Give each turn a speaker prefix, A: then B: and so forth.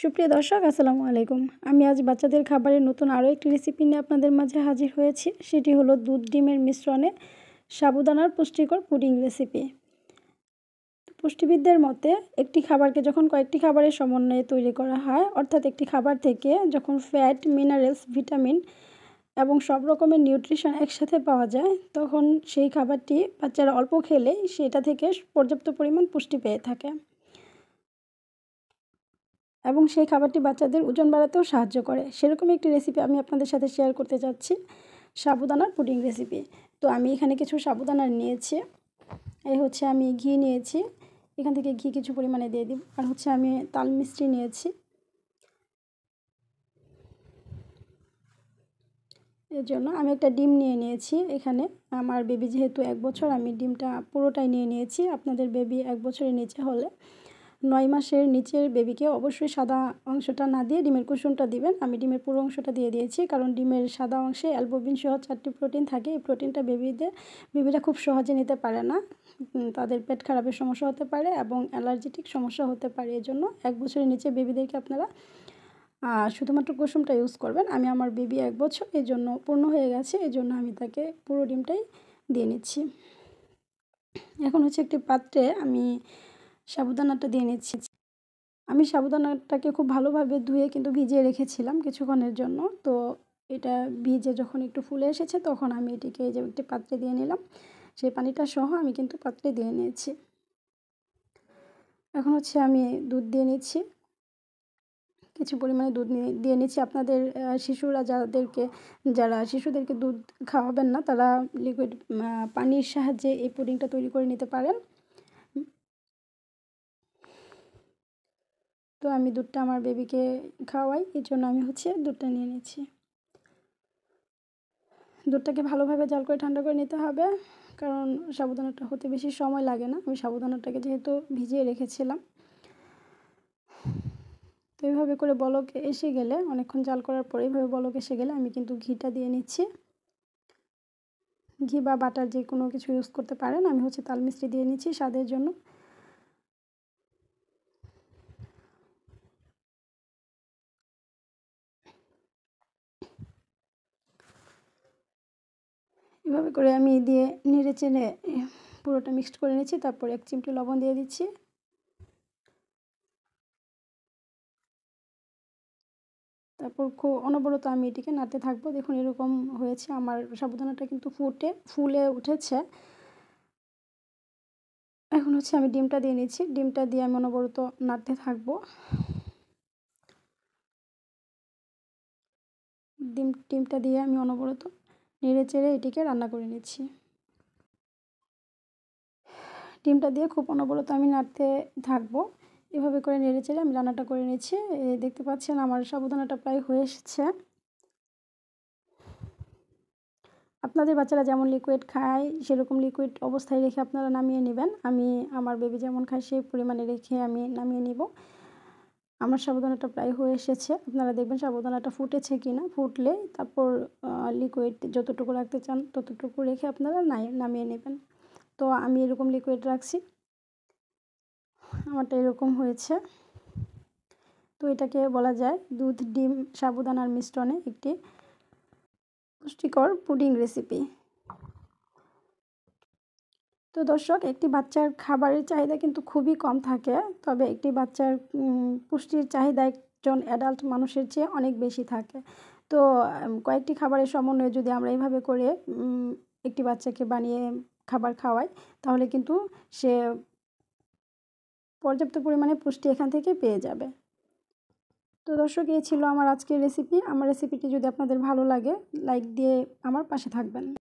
A: সুপ্রিয় দর্শক, আসসালামু আলাইকুম। আমি আজ বাচ্চাদের খাবারের নতুন আরও একটি রেসিপি নিয়ে আপনাদের মাঝে হাজির হয়েছি। সেটি হলো দুধ ডিমের মিশ্রণে সাবুদানার পুষ্টিকর পুডিং রেসিপি। পুষ্টিবিদদের মতে একটি খাবারকে যখন কয়েকটি খাবারের সমন্বয়ে তৈরি করা হয়, অর্থাৎ একটি খাবার থেকে যখন ফ্যাট, মিনারেলস, ভিটামিন এবং সব রকমের নিউট্রিশন একসাথে পাওয়া যায়, তখন সেই খাবারটি বাচ্চারা অল্প খেলেই সেটা থেকে পর্যাপ্ত পরিমাণ পুষ্টি পেয়ে থাকে এবং সেই খাবারটি বাচ্চাদের ওজন বাড়াতেও সাহায্য করে। সেরকম একটি রেসিপি আমি আপনাদের সাথে শেয়ার করতে যাচ্ছি, সাবুদানার পুডিং রেসিপি। তো আমি এখানে কিছু সাবুদানা নিয়েছি, এই হচ্ছে আমি ঘি নিয়েছি, এখান থেকে ঘি কিছু পরিমাণে দিয়ে দিব। আর হচ্ছে আমি তাল মিষ্টি নিয়েছি। এর জন্য আমি একটা ডিম নিয়ে নিয়েছি। এখানে আমার বেবি যেহেতু 1 বছর, আমি ডিমটা পুরোটাই নিয়ে নিয়েছি। আপনাদের বেবি 1 বছরের নিচে হলে 9 মাসের নিচের বেবিকে অবশ্যই সাদা অংশটা না দিয়ে ডিমের কুসুমটা দিবেন। আমি ডিমের পুরো অংশটা দিয়ে দিয়েছি, কারণ ডিমের সাদা অংশে অ্যালবুমিন সহ 4টি প্রোটিন থাকে। এই প্রোটিনটা বেবিরা খুব সহজে নিতে পারে না, তাদের পেট খারাপের সমস্যা হতে পারে এবং অ্যালার্জেটিক সমস্যা হতে পারে। এই জন্য 1 বছরের নিচে বেবিদেরকে আপনারা শুধুমাত্র কুসুমটা ইউজ করবেন। আমি আমার বেবি 1 বছর, এই জন্য পূর্ণ হয়ে গেছে, এই জন্য আমি তাকে পুরো ডিমটাই দিয়ে নিচ্ছি। এখন হচ্ছে একটি পাত্রে আমি সাবুদানাটা দিয়ে নিচ্ছি। আমি সাবুদানাটাকে খুব ভালোভাবে ধুয়ে কিন্তু ভিজিয়ে রেখেছিলাম কিছুক্ষণের জন্য। তো এটা ভিজে যখন একটু ফুলে এসেছে, তখন আমি এটিকে এই যে একটি পাত্রে দিয়ে নিলাম। সেই পানিটা সহ আমি কিন্তু পাত্রে দিয়ে নিয়েছি। এখন হচ্ছে আমি দুধ দিয়ে নিচ্ছি, কিছু পরিমাণে দুধ দিয়ে নিচ্ছি। আপনাদের যারা শিশুদেরকে দুধ খাওয়াবেন না, তারা লিকুইড পানির সাহায্যে এই পুডিংটা তৈরি করে নিতে পারেন। তো আমি দুধটা আমার বেবিকে খাওয়াই, এই জন্য আমি হচ্ছে দুধটা নিয়ে নিচ্ছি। দুধটাকে ভালোভাবে জাল করে ঠান্ডা করে নিতে হবে, কারণ সাবুদানাটা হতে বেশি সময় লাগে না। আমি সাবুদানাটাকে যেহেতু ভিজিয়ে রেখেছিলাম, তো এইভাবে করে বলক এসে গেলে, অনেকক্ষণ জাল করার পরে এইভাবে বলক এসে গেলে আমি কিন্তু ঘিটা দিয়ে নিচ্ছি। ঘি বা বাটার যে কোনো কিছু ইউজ করতে পারেন। আমি হচ্ছে তাল মিষ্টি দিয়ে নিচ্ছি স্বাদের জন্য। এভাবে করে আমি দিয়ে নেড়ে চেড়ে পুরোটা মিক্সড করে নিচ্ছি। তারপর 1 চিমটি লবণ দিয়ে দিচ্ছি। তারপর খুব অনবরত আমি এটিকে নাড়তে থাকবো। দেখুন এরকম হয়েছে, আমার সাবুদানাটা কিন্তু ফুলে উঠেছে। এখন হচ্ছে আমি ডিমটা দিয়ে নিচ্ছি। ডিমটা দিয়ে আমি অনবরত নাড়তে থাকবো। ডিমটা দিয়ে আমি অনবরত নেড়ে চেড়ে এটিকে রান্না করে নিচ্ছি। ডিমটা দিয়ে খুব অনবরত আমি নাড়তে থাকবো। এভাবে করে নেড়ে চেড়ে আমি রান্নাটা করে নিচ্ছি। দেখতে পাচ্ছেন আমার সাবুদানাটা প্রায় হয়ে এসেছে। আপনাদের বাচ্চারা যেমন লিকুইড খায়, সেরকম লিকুইড অবস্থায় রেখে আপনারা নামিয়ে নেবেন। আমি আমার বেবি যেমন খায় সেই পরিমাণে রেখে আমি নামিয়ে নিব। আমার সাবুদানাটা প্রায় হয়ে এসেছে। আপনারা দেখবেন সাবুদানাটা ফুটেছে কি না। ফুটলে তারপর লিকুইড যতটুকু রাখতে চান ততটুকু রেখে আপনারা নামিয়ে নেবেন। তো আমি এরকম লিকুইড রাখছি, আমারটা এরকম হয়েছে। তো এটাকে বলা যায় দুধ, ডিম, সাবুদানার মিশ্রণে একটি পুষ্টিকর পুডিং রেসিপি। তো দর্শক, একটি বাচ্চার খাবারের চাহিদা কিন্তু খুবই কম থাকে, তবে একটি বাচ্চার পুষ্টির চাহিদা একজন অ্যাডাল্ট মানুষের চেয়ে অনেক বেশি থাকে। তো কয়েকটি খাবারের সমন্বয়ে যদি আমরা এইভাবে করে একটি বাচ্চাকে বানিয়ে খাবার খাওয়াই, তাহলে কিন্তু সে পর্যাপ্ত পরিমাণে পুষ্টি এখান থেকে পেয়ে যাবে। তো দর্শক, এই ছিল আমার আজকের রেসিপি। আমার রেসিপিটি যদি আপনাদের ভালো লাগে, লাইক দিয়ে আমার পাশে থাকবেন।